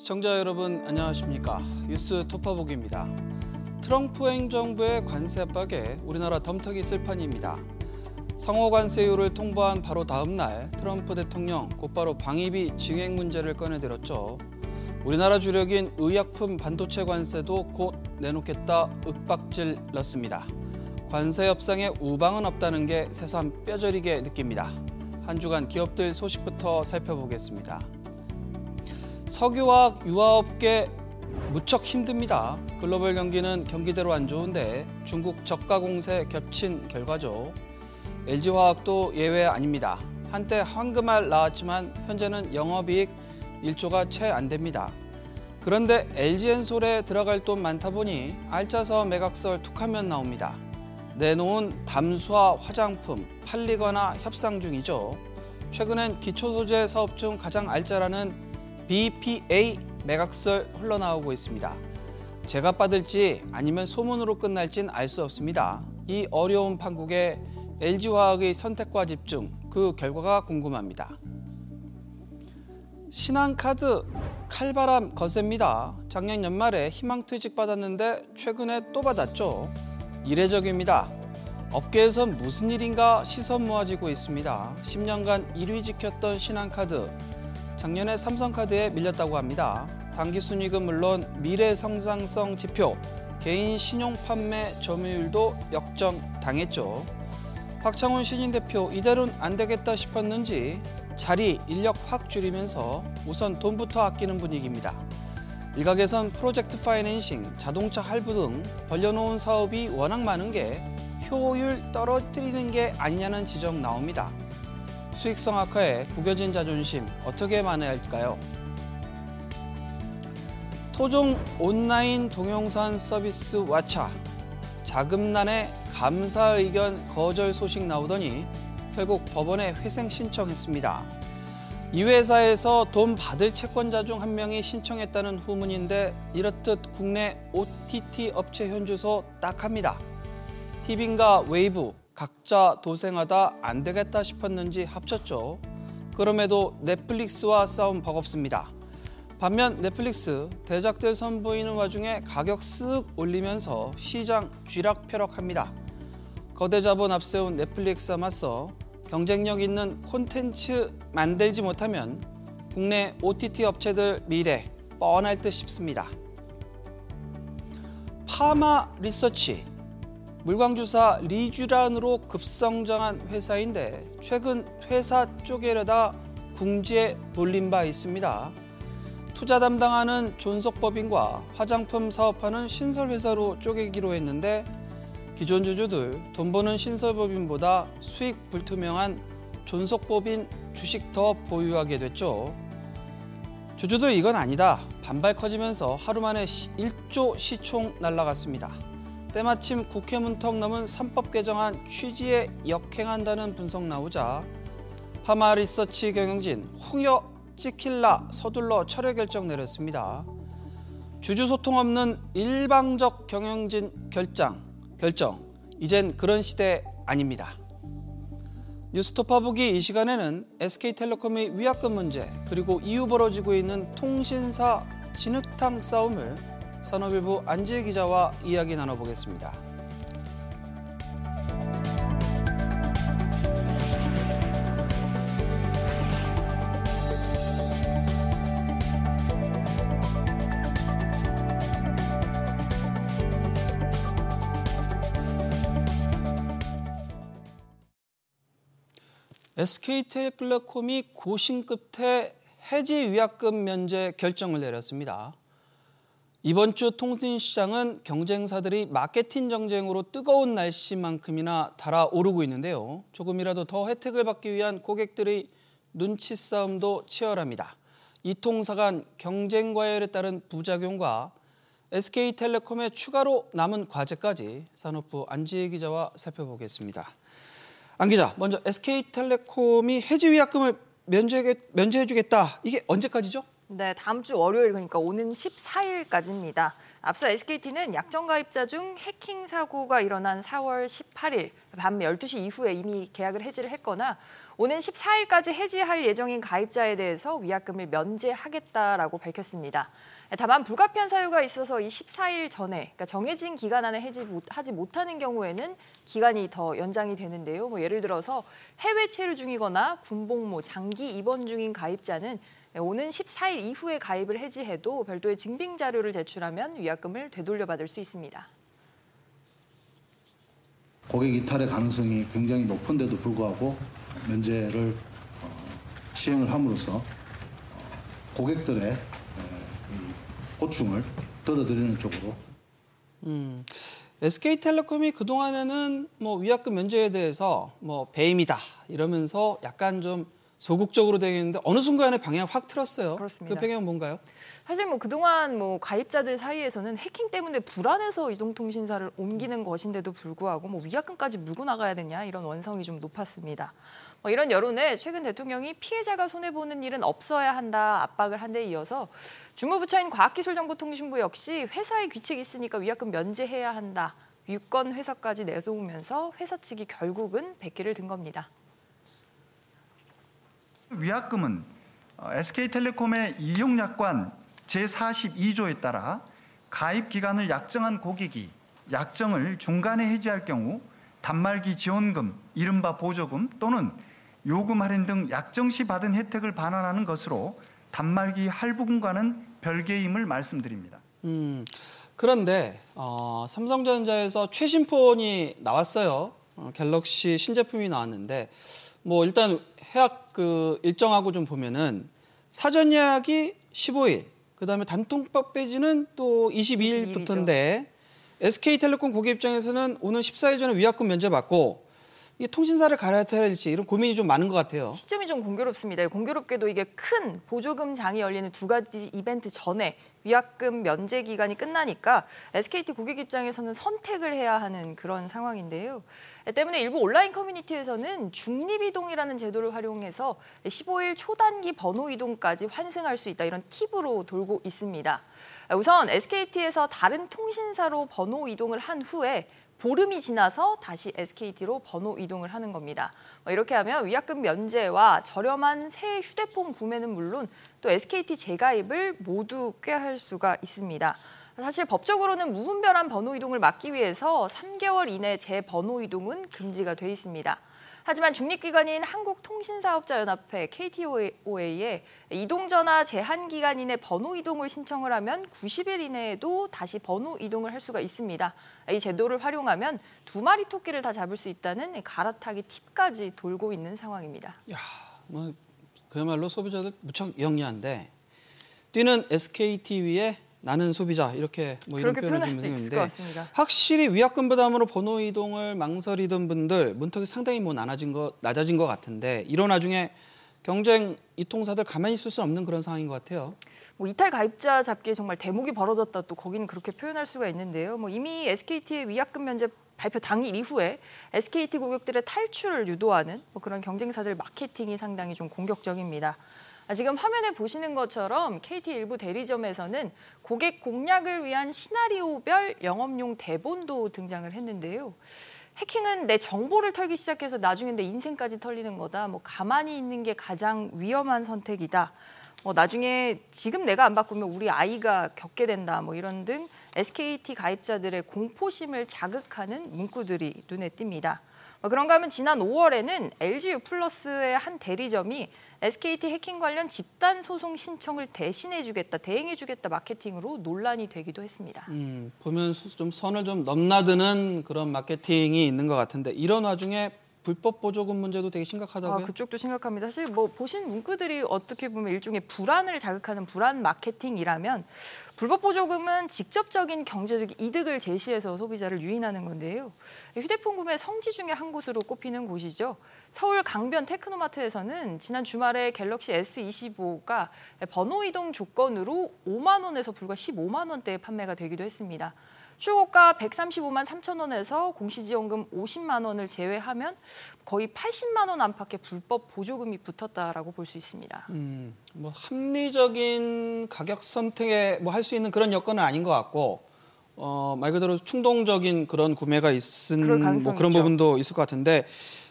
시청자 여러분 안녕하십니까. 뉴스 토파보기입니다. 트럼프 행정부의 관세 압박에 우리나라 덤터기 쓸 판입니다. 상호 관세율을 통보한 바로 다음 날 트럼프 대통령 곧바로 방위비 증액 문제를 꺼내들었죠. 우리나라 주력인 의약품 반도체 관세도 곧 내놓겠다 윽박질 넣습니다. 관세 협상에 우방은 없다는 게 새삼 뼈저리게 느낍니다. 한 주간 기업들 소식부터 살펴보겠습니다. 석유화학 유화업계 무척 힘듭니다. 글로벌 경기는 경기대로 안 좋은데 중국 저가 공세 겹친 결과죠. LG화학도 예외 아닙니다. 한때 황금알 나왔지만 현재는 영업이익 1조가 채 안 됩니다. 그런데 LG엔솔에 들어갈 돈 많다 보니 알짜 사업 매각설 툭하면 나옵니다. 내놓은 담수화 화장품 팔리거나 협상 중이죠. 최근엔 기초소재 사업 중 가장 알짜라는 BPA 매각설 흘러나오고 있습니다. 제가 받을지 아니면 소문으로 끝날진 알 수 없습니다. 이 어려운 판국에 LG화학의 선택과 집중, 그 결과가 궁금합니다. 신한카드 칼바람 거셉니다. 작년 연말에 희망퇴직 받았는데 최근에 또 받았죠. 이례적입니다. 업계에선 무슨 일인가 시선 모아지고 있습니다. 10년간 1위 지켰던 신한카드, 작년에 삼성카드에 밀렸다고 합니다. 당기순이익은 물론 미래 성장성 지표, 개인 신용 판매 점유율도 역정당했죠. 박창훈 신인 대표 이대로는 안 되겠다 싶었는지 자리, 인력 확 줄이면서 우선 돈부터 아끼는 분위기입니다. 일각에선 프로젝트 파이낸싱, 자동차 할부 등 벌려놓은 사업이 워낙 많은 게 효율 떨어뜨리는 게 아니냐는 지적 나옵니다. 수익성 악화에 구겨진 자존심 어떻게 만회해야 할까요? 토종 온라인 동영상 서비스 왓챠, 자금난에 감사 의견 거절 소식 나오더니 결국 법원에 회생 신청했습니다. 이 회사에서 돈 받을 채권자 중 한 명이 신청했다는 후문인데 이렇듯 국내 OTT 업체 현주소 딱 합니다. 티빙과 웨이브 각자 도생하다 안 되겠다 싶었는지 합쳤죠. 그럼에도 넷플릭스와 싸움 버겁습니다. 반면 넷플릭스 대작들 선보이는 와중에 가격 쓱 올리면서 시장 쥐락펴락합니다. 거대 자본 앞세운 넷플릭스와 맞서 경쟁력 있는 콘텐츠 만들지 못하면 국내 OTT 업체들 미래 뻔할 듯 싶습니다. 파마 리서치, 물광주사 리쥬란으로 급성장한 회사인데 최근 회사 쪼개려다 궁지에 몰린 바 있습니다. 투자 담당하는 존속법인과 화장품 사업하는 신설회사로 쪼개기로 했는데 기존 주주들 돈 버는 신설법인보다 수익 불투명한 존속법인 주식 더 보유하게 됐죠. 주주들 이건 아니다. 반발 커지면서 하루 만에 1조 시총 날라갔습니다. 때마침 국회 문턱 넘은 3법 개정안 취지에 역행한다는 분석 나오자 파마리서치 경영진 홍여 찍힐라 서둘러 철회 결정 내렸습니다. 주주 소통 없는 일방적 경영진 결정. 이젠 그런 시대 아닙니다. 뉴스토파 보기 이 시간에는 SK텔레콤의 위약금 문제 그리고 이후 벌어지고 있는 통신사 진흙탕 싸움을 산업일보 안지혜 기자와 이야기 나눠보겠습니다. SK텔레콤이 고심 끝에 해지 위약금 면제 결정을 내렸습니다. 이번 주 통신시장은 경쟁사들이 마케팅 정쟁으로 뜨거운 날씨만큼이나 달아오르고 있는데요. 조금이라도 더 혜택을 받기 위한 고객들의 눈치 싸움도 치열합니다. 이 통사 간 경쟁 과열에 따른 부작용과 SK텔레콤의 추가로 남은 과제까지 산업부 안지혜 기자와 살펴보겠습니다. 안 기자, 먼저 SK텔레콤이 해지 위약금을 면제해주겠다. 이게 언제까지죠? 네, 다음 주 월요일 그러니까 오는 14일까지입니다. 앞서 SKT는 약정 가입자 중 해킹 사고가 일어난 4월 18일 밤 12시 이후에 이미 계약을 해지를 했거나 오는 14일까지 해지할 예정인 가입자에 대해서 위약금을 면제하겠다라고 밝혔습니다. 다만 불가피한 사유가 있어서 이 14일 전에, 그러니까 정해진 기간 안에 해지하지 못하는 경우에는 기간이 더 연장이 되는데요. 예를 들어서 해외 체류 중이거나 군복무, 장기 입원 중인 가입자는 오는 14일 이후에 가입을 해지해도 별도의 증빙 자료를 제출하면 위약금을 되돌려받을 수 있습니다. 고객 이탈의 가능성이 굉장히 높은데도 불구하고 면제를 시행을 함으로써 고객들의 고충을 덜어드리는 쪽으로. SK텔레콤이 그동안에는 위약금 면제에 대해서 배임이다 이러면서 약간 좀 소극적으로 되겠는데 어느 순간에 방향을 확 틀었어요. 그렇습니다. 그 배경은 뭔가요? 사실 그동안 가입자들 사이에서는 해킹 때문에 불안해서 이동통신사를 옮기는 것인데도 불구하고 위약금까지 물고 나가야 되냐 이런 원성이 좀 높았습니다. 이런 여론에 최근 대통령이 피해자가 손해보는 일은 없어야 한다 압박을 한 데 이어서 주무부처인 과학기술정보통신부 역시 회사의 규칙이 있으니까 위약금 면제해야 한다. 유권 회사까지 내세우면서 회사 측이 결국은 백기를 든 겁니다. 위약금은 SK텔레콤의 이용약관 제42조에 따라 가입 기간을 약정한 고객이 약정을 중간에 해지할 경우 단말기 지원금, 이른바 보조금 또는 요금 할인 등 약정 시 받은 혜택을 반환하는 것으로 단말기 할부금과는 별개임을 말씀드립니다. 그런데 삼성전자에서 최신 폰이 나왔어요. 갤럭시 신제품이 나왔는데 일단 해약 일정하고 좀 보면은 사전 예약이 15일, 그다음에 단통법 배지는 또 22일부터인데 SK텔레콤 고객 입장에서는 오는 14일 전에 위약금 면제받고 이게 통신사를 갈아야 할지 이런 고민이 좀 많은 것 같아요. 시점이 좀 공교롭습니다. 공교롭게도 이게 큰 보조금 장이 열리는 두 가지 이벤트 전에 위약금 면제 기간이 끝나니까 SKT 고객 입장에서는 선택을 해야 하는 그런 상황인데요. 때문에 일부 온라인 커뮤니티에서는 중립이동이라는 제도를 활용해서 15일 초단기 번호 이동까지 환승할 수 있다 이런 팁으로 돌고 있습니다. 우선 SKT에서 다른 통신사로 번호 이동을 한 후에 보름이 지나서 다시 SKT로 번호 이동을 하는 겁니다. 이렇게 하면 위약금 면제와 저렴한 새 휴대폰 구매는 물론 또 SKT 재가입을 모두 꾀할 수가 있습니다. 사실 법적으로는 무분별한 번호 이동을 막기 위해서 3개월 이내 재번호 이동은 금지가 돼 있습니다. 하지만 중립기관인 한국통신사업자연합회 KTOA에 이동전화 제한기간 이내 번호 이동을 신청을 하면 90일 이내에도 다시 번호 이동을 할 수가 있습니다. 이 제도를 활용하면 두 마리 토끼를 다 잡을 수 있다는 갈아타기 팁까지 돌고 있는 상황입니다. 야, 그야말로 소비자들 무척 영리한데 뛰는 SKT 위에 나는 소비자 이렇게 이런 표현을 좀 있는데 확실히 위약금 부담으로 번호 이동을 망설이던 분들 문턱이 상당히 낮아진 것 같은데 이런 와중에 경쟁 이통사들 가만히 있을 수 없는 그런 상황인 것 같아요. 이탈 가입자 잡기에 정말 대목이 벌어졌다 또 거기는 그렇게 표현할 수가 있는데요. 이미 SKT의 위약금 면제 발표 당일 이후에 SKT 고객들의 탈출을 유도하는 그런 경쟁사들 마케팅이 상당히 좀 공격적입니다. 지금 화면에 보시는 것처럼 KT 일부 대리점에서는 고객 공략을 위한 시나리오별 영업용 대본도 등장을 했는데요. 해킹은 내 정보를 털기 시작해서 나중에 내 인생까지 털리는 거다. 가만히 있는 게 가장 위험한 선택이다. 나중에 지금 내가 안 바꾸면 우리 아이가 겪게 된다. 이런 등 SKT 가입자들의 공포심을 자극하는 문구들이 눈에 띕니다. 그런가 하면 지난 5월에는 LGU 플러스의 한 대리점이 SKT 해킹 관련 집단 소송 신청을 대신해주겠다, 대행해주겠다 마케팅으로 논란이 되기도 했습니다. 보면 좀 선을 좀 넘나드는 그런 마케팅이 있는 것 같은데 이런 와중에 불법 보조금 문제도 되게 심각하다고요? 그쪽도 심각합니다. 사실 보신 문구들이 어떻게 보면 일종의 불안을 자극하는 불안 마케팅이라면 불법 보조금은 직접적인 경제적 이득을 제시해서 소비자를 유인하는 건데요. 휴대폰 구매 성지 중에 한 곳으로 꼽히는 곳이죠. 서울 강변 테크노마트에서는 지난 주말에 갤럭시 S25가 번호 이동 조건으로 5만 원에서 불과 15만 원대에 판매가 되기도 했습니다. 출고가 135만 3천 원에서 공시지원금 50만 원을 제외하면 거의 80만 원 안팎의 불법 보조금이 붙었다라고 볼 수 있습니다. 합리적인 가격 선택에 할 수 있는 그런 여건은 아닌 것 같고 말 그대로 충동적인 그런 구매가 있은 그런 부분도 있을 것 같은데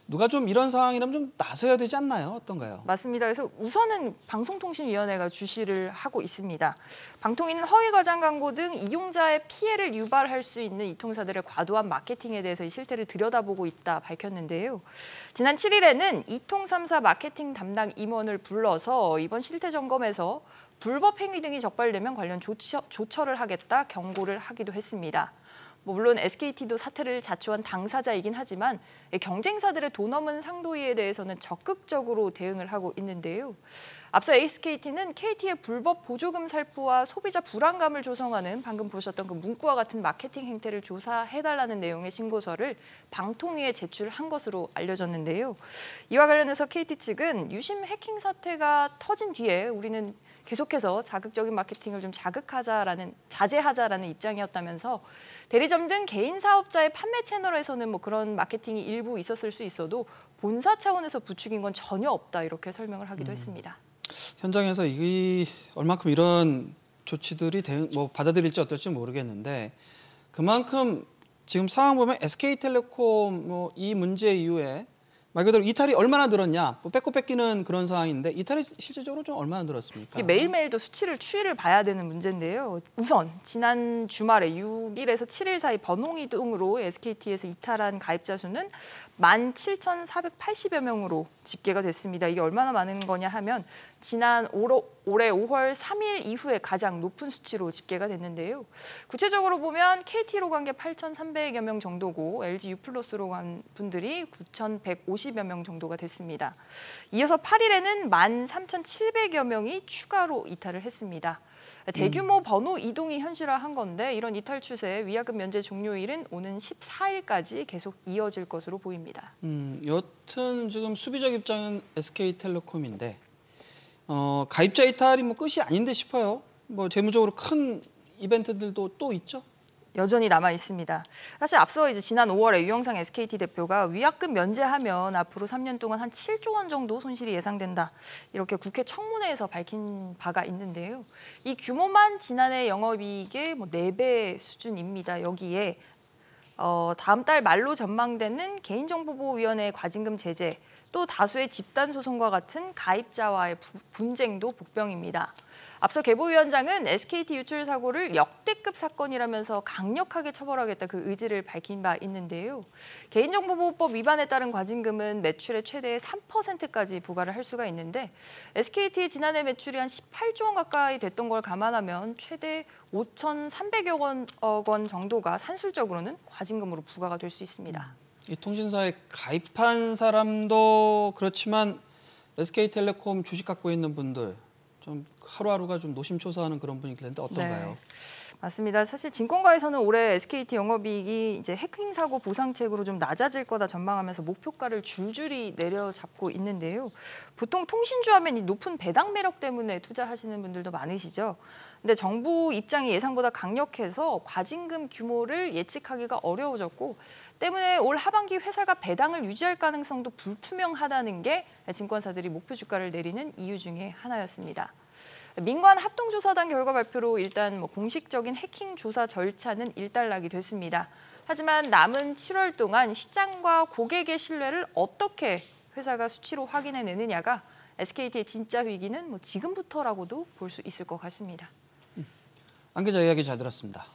누가 좀 이런 상황이라면 좀 나서야 되지 않나요? 어떤가요? 맞습니다. 그래서 우선은 방송통신위원회가 주시를 하고 있습니다. 방통위는 허위 과장 광고 등 이용자의 피해를 유발할 수 있는 이 통사들의 과도한 마케팅에 대해서 이 실태를 들여다보고 있다 밝혔는데요. 지난 7일에는 이통 3사 마케팅 담당 임원을 불러서 이번 실태 점검에서 불법 행위 등이 적발되면 관련 조처를 하겠다 경고를 하기도 했습니다. 물론 SKT도 사태를 자초한 당사자이긴 하지만 경쟁사들의 돈 없는 상도위에 대해서는 적극적으로 대응을 하고 있는데요. 앞서 SKT는 KT의 불법 보조금 살포와 소비자 불안감을 조성하는 방금 보셨던 그 문구와 같은 마케팅 행태를 조사해달라는 내용의 신고서를 방통위에 제출한 것으로 알려졌는데요. 이와 관련해서 KT 측은 유심 해킹 사태가 터진 뒤에 우리는 계속해서 자극적인 마케팅을 좀 자제하자라는 입장이었다면서 대리점 등 개인 사업자의 판매 채널에서는 뭐 그런 마케팅이 일부 있었을 수 있어도 본사 차원에서 부추긴 건 전혀 없다 이렇게 설명을 하기도 했습니다. 현장에서 얼만큼 이런 조치들이 받아들일지 어떨지 모르겠는데 그만큼 지금 상황 보면 SK텔레콤 이 문제 이후에 말 그대로 이탈이 얼마나 늘었냐, 뺏고 뺏기는 그런 상황인데 이탈이 실질적으로 좀 얼마나 늘었습니까? 매일매일 또 추이를 봐야 되는 문제인데요. 우선 지난 주말에 6일에서 7일 사이 번홍이동으로 SKT에서 이탈한 가입자 수는 17,480여 명으로 집계가 됐습니다. 이게 얼마나 많은 거냐 하면 지난 올해 5월 3일 이후에 가장 높은 수치로 집계가 됐는데요. 구체적으로 보면 KT로 간 게 8,300여 명 정도고 LG U+로 간 분들이 9,150여 명 정도가 됐습니다. 이어서 8일에는 13,700여 명이 추가로 이탈을 했습니다. 대규모 번호 이동이 현실화한 건데 이런 이탈 추세 위약금 면제 종료일은 오는 14일까지 계속 이어질 것으로 보입니다. 여튼 지금 수비적 입장은 SK텔레콤인데 가입자 이탈이 끝이 아닌데 싶어요. 재무적으로 큰 이벤트들도 또 있죠? 여전히 남아 있습니다. 사실 앞서 지난 5월에 유영상 SKT 대표가 위약금 면제하면 앞으로 3년 동안 한 7조 원 정도 손실이 예상된다. 이렇게 국회 청문회에서 밝힌 바가 있는데요. 이 규모만 지난해 영업이익의 4배 수준입니다. 여기에 다음 달 말로 전망되는 개인정보보호위원회 과징금 제재, 또 다수의 집단 소송과 같은 가입자와의 분쟁도 복병입니다. 앞서 개보위원장은 SKT 유출 사고를 역대급 사건이라면서 강력하게 처벌하겠다 그 의지를 밝힌 바 있는데요. 개인정보보호법 위반에 따른 과징금은 매출의 최대 3%까지 부과를 할 수가 있는데 SKT 지난해 매출이 한 18조 원 가까이 됐던 걸 감안하면 최대 5,300억 원 정도가 산술적으로는 과징금으로 부과가 될 수 있습니다. 이 통신사에 가입한 사람도 그렇지만 SK텔레콤 주식 갖고 있는 분들 좀 하루하루가 좀 노심초사하는 그런 분위기인데 어떤가요? 네, 맞습니다. 사실 증권가에서는 올해 SKT 영업이익이 해킹 사고 보상책으로 좀 낮아질 거다 전망하면서 목표가를 줄줄이 내려잡고 있는데요. 보통 통신주하면 이 높은 배당 매력 때문에 투자하시는 분들도 많으시죠. 근데 정부 입장이 예상보다 강력해서 과징금 규모를 예측하기가 어려워졌고 때문에 올 하반기 회사가 배당을 유지할 가능성도 불투명하다는 게 증권사들이 목표 주가를 내리는 이유 중에 하나였습니다. 민관 합동조사단 결과 발표로 일단 공식적인 해킹 조사 절차는 일단락이 됐습니다. 하지만 남은 7월 동안 시장과 고객의 신뢰를 어떻게 회사가 수치로 확인해내느냐가 SKT의 진짜 위기는 지금부터라고도 볼 수 있을 것 같습니다. 안 기자 이야기 잘 들었습니다.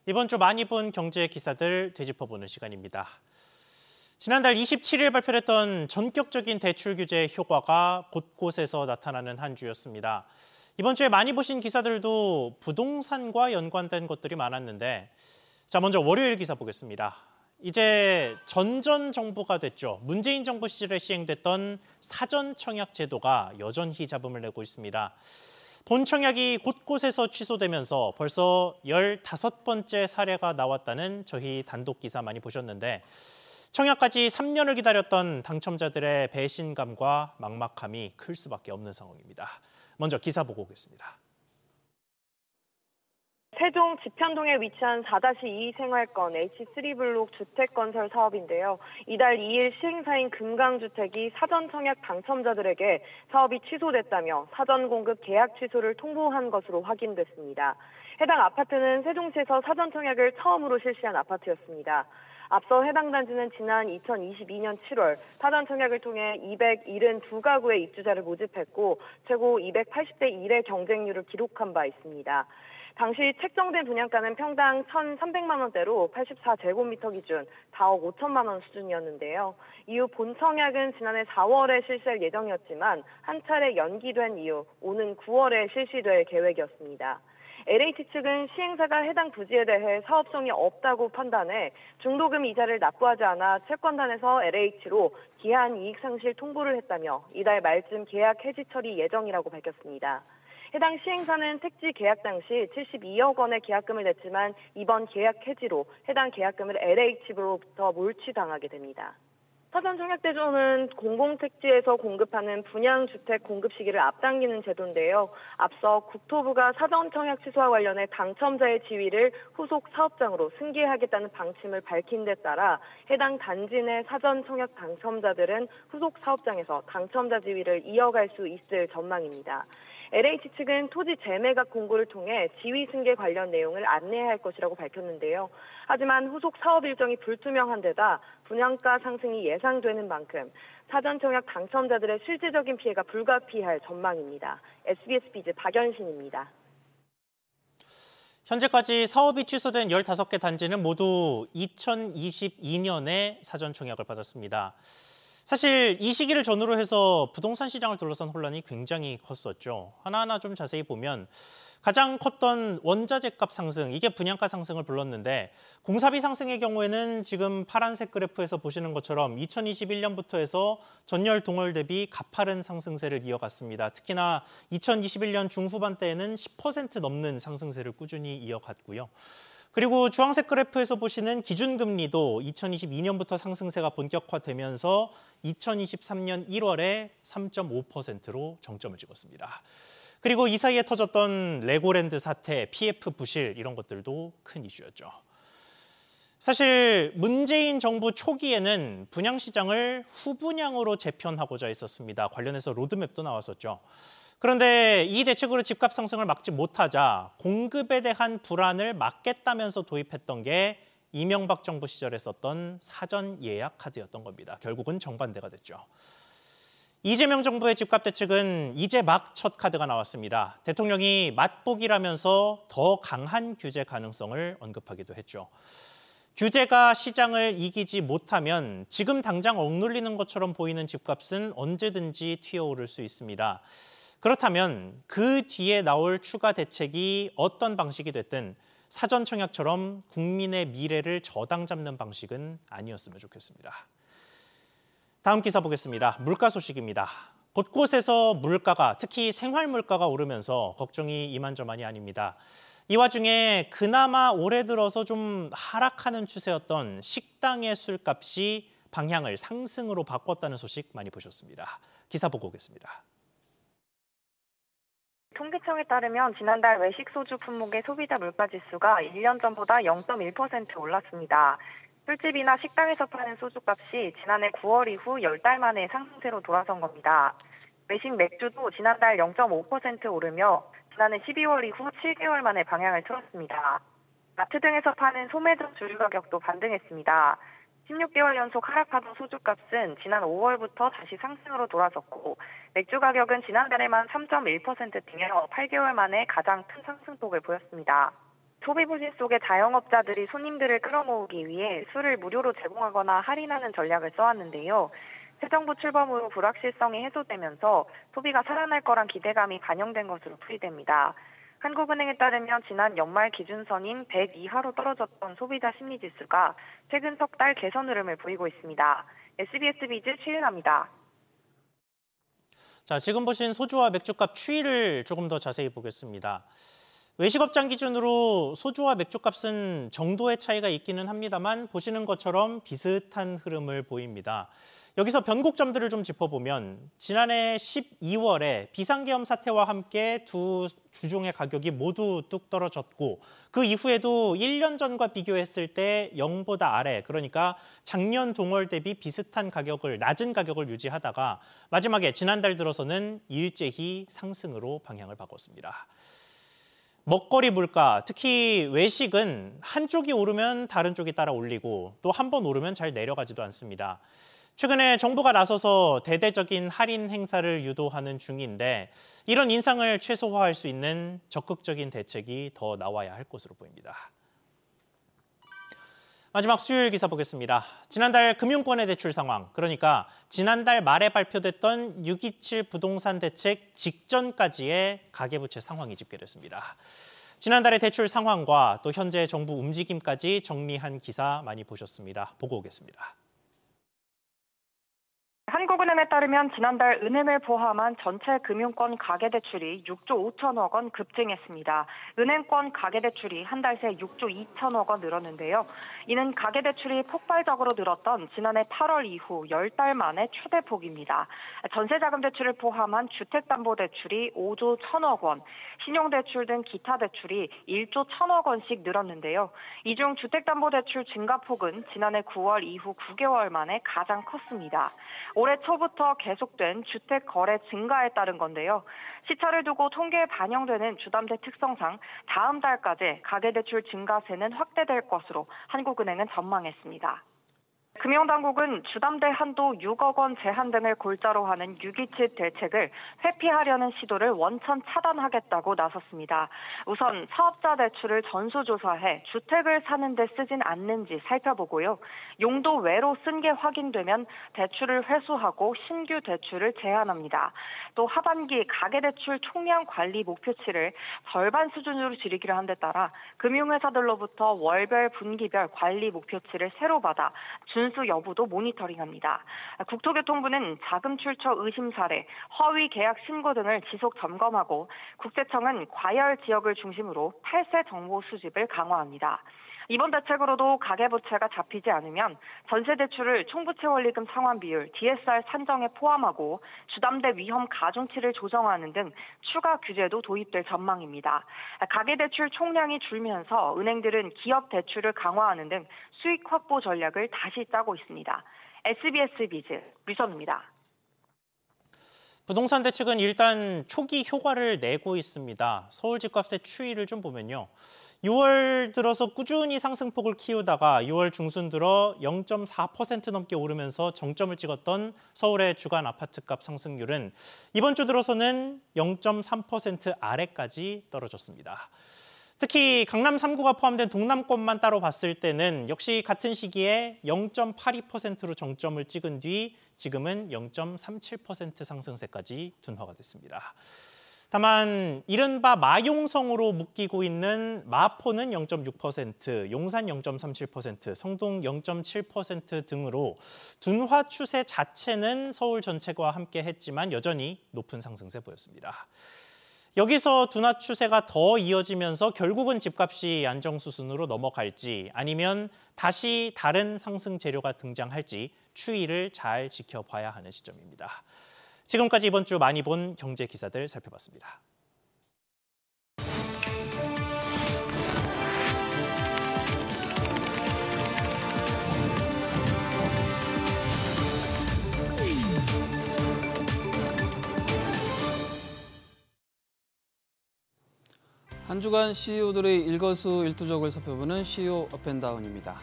이번 주 많이 본 경제 기사들 되짚어보는 시간입니다. 지난달 27일 발표됐던 전격적인 대출 규제 효과가 곳곳에서 나타나는 한 주였습니다. 이번 주에 많이 보신 기사들도 부동산과 연관된 것들이 많았는데 자, 먼저 월요일 기사 보겠습니다. 이제 전전 정부가 됐죠. 문재인 정부 시절에 시행됐던 사전 청약 제도가 여전히 잡음을 내고 있습니다. 본 청약이 곳곳에서 취소되면서 벌써 15번째 사례가 나왔다는 저희 단독 기사 많이 보셨는데 청약까지 3년을 기다렸던 당첨자들의 배신감과 막막함이 클 수밖에 없는 상황입니다. 먼저 기사 보고 오겠습니다. 세종 지편동에 위치한 4-2 생활권 H3블록 주택건설 사업인데요. 이달 2일 시행사인 금강주택이 사전 청약 당첨자들에게 사업이 취소됐다며 사전 공급 계약 취소를 통보한 것으로 확인됐습니다. 해당 아파트는 세종시에서 사전 청약을 처음으로 실시한 아파트였습니다. 앞서 해당 단지는 지난 2022년 7월 사전 청약을 통해 272가구의 입주자를 모집했고 최고 280대 1의 경쟁률을 기록한 바 있습니다. 당시 책정된 분양가는 평당 1,300만 원대로 84제곱미터 기준 4억 5천만 원 수준이었는데요. 이후 본청약은 지난해 4월에 실시할 예정이었지만 한 차례 연기된 이후 오는 9월에 실시될 계획이었습니다. LH 측은 시행사가 해당 부지에 대해 사업성이 없다고 판단해 중도금 이자를 납부하지 않아 채권단에서 LH로 기한 이익 상실 통보를 했다며 이달 말쯤 계약 해지 처리 예정이라고 밝혔습니다. 해당 시행사는 택지 계약 당시 72억 원의 계약금을 냈지만 이번 계약 해지로 해당 계약금을 LH로부터 몰취당하게 됩니다. 사전 청약 대조는 공공택지에서 공급하는 분양주택 공급 시기를 앞당기는 제도인데요. 앞서 국토부가 사전 청약 취소와 관련해 당첨자의 지위를 후속 사업장으로 승계하겠다는 방침을 밝힌 데 따라 해당 단지 내 사전 청약 당첨자들은 후속 사업장에서 당첨자 지위를 이어갈 수 있을 전망입니다. LH 측은 토지 재매각 공고를 통해 지위 승계 관련 내용을 안내할 것이라고 밝혔는데요. 하지만 후속 사업 일정이 불투명한 데다 분양가 상승이 예상되는 만큼 사전 청약 당첨자들의 실질적인 피해가 불가피할 전망입니다. SBS 비즈 박연신입니다. 현재까지 사업이 취소된 15개 단지는 모두 2022년에 사전 청약을 받았습니다. 사실 이 시기를 전후로 해서 부동산 시장을 둘러싼 혼란이 굉장히 컸었죠. 하나하나 좀 자세히 보면 가장 컸던 원자재 값 상승, 이게 분양가 상승을 불렀는데 공사비 상승의 경우에는 지금 파란색 그래프에서 보시는 것처럼 2021년부터 해서 전열 동월 대비 가파른 상승세를 이어갔습니다. 특히나 2021년 중후반대에는 10% 넘는 상승세를 꾸준히 이어갔고요. 그리고 주황색 그래프에서 보시는 기준금리도 2022년부터 상승세가 본격화되면서 2023년 1월에 3.5%로 정점을 찍었습니다. 그리고 이 사이에 터졌던 레고랜드 사태, PF 부실 이런 것들도 큰 이슈였죠. 사실 문재인 정부 초기에는 분양시장을 후분양으로 재편하고자 했었습니다. 관련해서 로드맵도 나왔었죠. 그런데 이 대책으로 집값 상승을 막지 못하자 공급에 대한 불안을 막겠다면서 도입했던 게 이명박 정부 시절에 썼던 사전 예약 카드였던 겁니다. 결국은 정반대가 됐죠. 이재명 정부의 집값 대책은 이제 막 첫 카드가 나왔습니다. 대통령이 맛보기라면서 더 강한 규제 가능성을 언급하기도 했죠. 규제가 시장을 이기지 못하면 지금 당장 억눌리는 것처럼 보이는 집값은 언제든지 튀어오를 수 있습니다. 그렇다면 그 뒤에 나올 추가 대책이 어떤 방식이 됐든 사전 청약처럼 국민의 미래를 저당 잡는 방식은 아니었으면 좋겠습니다. 다음 기사 보겠습니다. 물가 소식입니다. 곳곳에서 물가가, 특히 생활 물가가 오르면서 걱정이 이만저만이 아닙니다. 이 와중에 그나마 올해 들어서 좀 하락하는 추세였던 식당의 술값이 방향을 상승으로 바꿨다는 소식 많이 보셨습니다. 기사 보고 오겠습니다. 통계청에 따르면 지난달 외식 소주 품목의 소비자 물가지수가 1년 전보다 0.1% 올랐습니다. 술집이나 식당에서 파는 소주값이 지난해 9월 이후 10달 만에 상승세로 돌아선 겁니다. 외식 맥주도 지난달 0.5% 오르며 지난해 12월 이후 7개월 만에 방향을 틀었습니다. 마트 등에서 파는 소매점 주류 가격도 반등했습니다. 16개월 연속 하락하던 소주값은 지난 5월부터 다시 상승으로 돌아섰고 맥주 가격은 지난달에만 3.1% 뛰며 8개월 만에 가장 큰 상승폭을 보였습니다. 소비 부진 속에 자영업자들이 손님들을 끌어모으기 위해 술을 무료로 제공하거나 할인하는 전략을 써왔는데요. 새 정부 출범으로 불확실성이 해소되면서 소비가 살아날 거란 기대감이 반영된 것으로 풀이됩니다. 한국은행에 따르면 지난 연말 기준선인 100 이하로 떨어졌던 소비자 심리지수가 최근 석 달 개선 흐름을 보이고 있습니다. SBS 비즈 최윤아입니다. 자, 지금 보신 소주와 맥주값 추이를 조금 더 자세히 보겠습니다. 외식업장 기준으로 소주와 맥주값은 정도의 차이가 있기는 합니다만 보시는 것처럼 비슷한 흐름을 보입니다. 여기서 변곡점들을 좀 짚어보면 지난해 12월에 비상계엄 사태와 함께 두 주종의 가격이 모두 뚝 떨어졌고 그 이후에도 1년 전과 비교했을 때 0보다 아래, 그러니까 작년 동월 대비 비슷한 가격을, 낮은 가격을 유지하다가 마지막에 지난달 들어서는 일제히 상승으로 방향을 바꿨습니다. 먹거리 물가, 특히 외식은 한쪽이 오르면 다른 쪽이 따라 올리고 또 한 번 오르면 잘 내려가지도 않습니다. 최근에 정부가 나서서 대대적인 할인 행사를 유도하는 중인데 이런 인상을 최소화할 수 있는 적극적인 대책이 더 나와야 할 것으로 보입니다. 마지막 수요일 기사 보겠습니다. 지난달 금융권의 대출 상황, 그러니까 지난달 말에 발표됐던 627 부동산 대책 직전까지의 가계부채 상황이 집계됐습니다. 지난달의 대출 상황과 또 현재 정부 움직임까지 정리한 기사 많이 보셨습니다. 보고 오겠습니다. 한국은행에 따르면 지난달 은행을 포함한 전체 금융권 가계대출이 6조 5천억 원 급증했습니다. 은행권 가계대출이 한 달 새 6조 2천억 원 늘었는데요. 이는 가계대출이 폭발적으로 늘었던 지난해 8월 이후 10달 만에 최대폭입니다. 전세자금대출을 포함한 주택담보대출이 5조 1천억 원, 신용대출 등 기타 대출이 1조 1천억 원씩 늘었는데요. 이 중 주택담보대출 증가폭은 지난해 9월 이후 9개월 만에 가장 컸습니다. 올해 초부터 계속된 주택 거래 증가에 따른 건데요. 시차를 두고 통계에 반영되는 주담대 특성상 다음 달까지 가계대출 증가세는 확대될 것으로 한국은행은 전망했습니다. 금융당국은 주담대 한도 6억 원 제한 등을 골자로 하는 627 대책을 회피하려는 시도를 원천 차단하겠다고 나섰습니다. 우선 사업자 대출을 전수조사해 주택을 사는 데 쓰진 않는지 살펴보고요. 용도 외로 쓴 게 확인되면 대출을 회수하고 신규 대출을 제한합니다. 또 하반기 가계대출 총량 관리 목표치를 절반 수준으로 줄이기로 한 데 따라 금융회사들로부터 월별, 분기별 관리 목표치를 새로 받아 준수 여부도 모니터링합니다. 국토교통부는 자금 출처 의심 사례, 허위 계약 신고 등을 지속 점검하고 국세청은 과열 지역을 중심으로 탈세 정보 수집을 강화합니다. 이번 대책으로도 가계부채가 잡히지 않으면 전세대출을 총부채 원리금 상환 비율, DSR 산정에 포함하고 주담대 위험 가중치를 조정하는 등 추가 규제도 도입될 전망입니다. 가계대출 총량이 줄면서 은행들은 기업 대출을 강화하는 등 수익 확보 전략을 다시 짜고 있습니다. SBS 비즈 류선우입니다. 부동산 대책은 일단 초기 효과를 내고 있습니다. 서울 집값의 추이를 좀 보면요. 6월 들어서 꾸준히 상승폭을 키우다가 6월 중순 들어 0.4% 넘게 오르면서 정점을 찍었던 서울의 주간 아파트값 상승률은 이번 주 들어서는 0.3% 아래까지 떨어졌습니다. 특히 강남 3구가 포함된 동남권만 따로 봤을 때는 역시 같은 시기에 0.82%로 정점을 찍은 뒤 지금은 0.37% 상승세까지 둔화가 됐습니다. 다만 이른바 마용성으로 묶이고 있는 마포는 0.6%, 용산 0.37%, 성동 0.7% 등으로 둔화 추세 자체는 서울 전체와 함께 했지만 여전히 높은 상승세 보였습니다. 여기서 둔화 추세가 더 이어지면서 결국은 집값이 안정 수순으로 넘어갈지 아니면 다시 다른 상승 재료가 등장할지 추이를 잘 지켜봐야 하는 시점입니다. 지금까지 이번 주 많이 본 경제 기사들 살펴봤습니다. 한 주간 CEO들의 일거수일투족을 살펴보는 CEO 업앤다운입니다.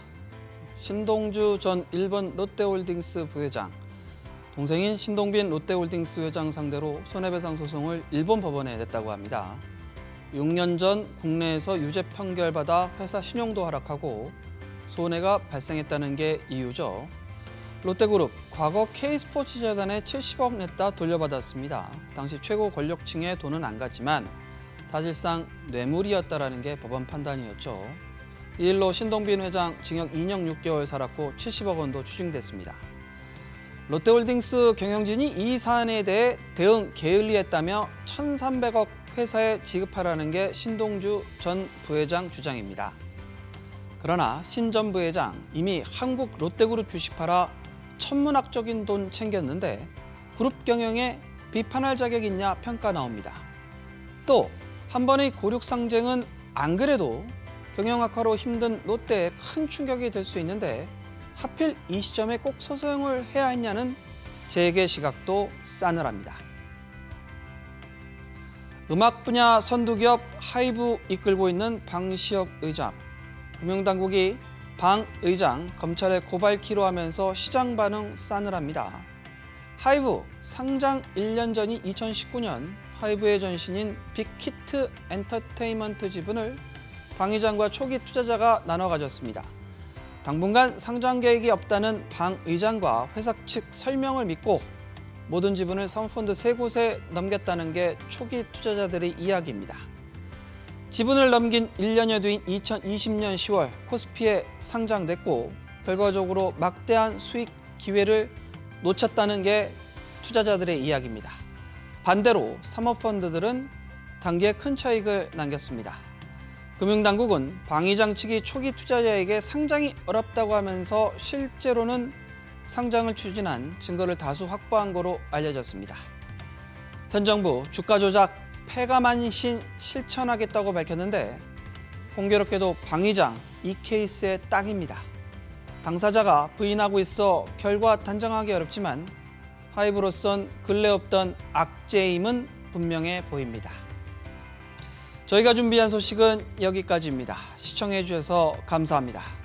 신동주 전 일본 롯데홀딩스 부회장, 동생인 신동빈 롯데홀딩스 회장 상대로 손해배상 소송을 일본 법원에 냈다고 합니다. 6년 전 국내에서 유죄 판결받아 회사 신용도 하락하고 손해가 발생했다는 게 이유죠. 롯데그룹, 과거 K스포츠재단에 70억 냈다 돌려받았습니다. 당시 최고 권력층의 돈은 안 갔지만 사실상 뇌물이었다라는 게 법원 판단이었죠. 이 일로 신동빈 회장 징역 2년 6개월 살았고 70억 원도 추징됐습니다. 롯데홀딩스 경영진이 이 사안에 대해 대응 게을리했다며 1,300억 회사에 지급하라는 게 신동주 전 부회장 주장입니다. 그러나 신 전 부회장 이미 한국 롯데그룹 주식 팔아 천문학적인 돈 챙겼는데 그룹 경영에 비판할 자격 있냐 평가 나옵니다. 또 한 번의 고륙 상쟁은 안 그래도 경영 악화로 힘든 롯데에 큰 충격이 될 수 있는데 하필 이 시점에 꼭 소송을 해야 했냐는 재계 시각도 싸늘합니다. 음악 분야 선두기업 하이브 이끌고 있는 방시혁 의장. 금융당국이 방 의장 검찰에 고발 기로하면서 시장 반응 싸늘합니다. 하이브 상장 1년 전인 2019년 하이브의 전신인 빅히트 엔터테인먼트 지분을 방 의장과 초기 투자자가 나눠 가졌습니다. 당분간 상장 계획이 없다는 방 의장과 회사 측 설명을 믿고 모든 지분을 사모펀드 3곳에 넘겼다는 게 초기 투자자들의 이야기입니다. 지분을 넘긴 1년여 뒤인 2020년 10월 코스피에 상장됐고 결과적으로 막대한 수익 기회를 놓쳤다는 게 투자자들의 이야기입니다. 반대로 사모펀드들은 단기에 큰 차익을 남겼습니다. 금융당국은 방 의장 측이 초기 투자자에게 상장이 어렵다고 하면서 실제로는 상장을 추진한 증거를 다수 확보한 거로 알려졌습니다. 현 정부 주가 조작 폐가만신 실천하겠다고 밝혔는데 공교롭게도 방 의장 이 케이스의 딱입니다. 당사자가 부인하고 있어 결과 단정하기 어렵지만 하이브로선 근래 없던 악재임은 분명해 보입니다. 저희가 준비한 소식은 여기까지입니다. 시청해 주셔서 감사합니다.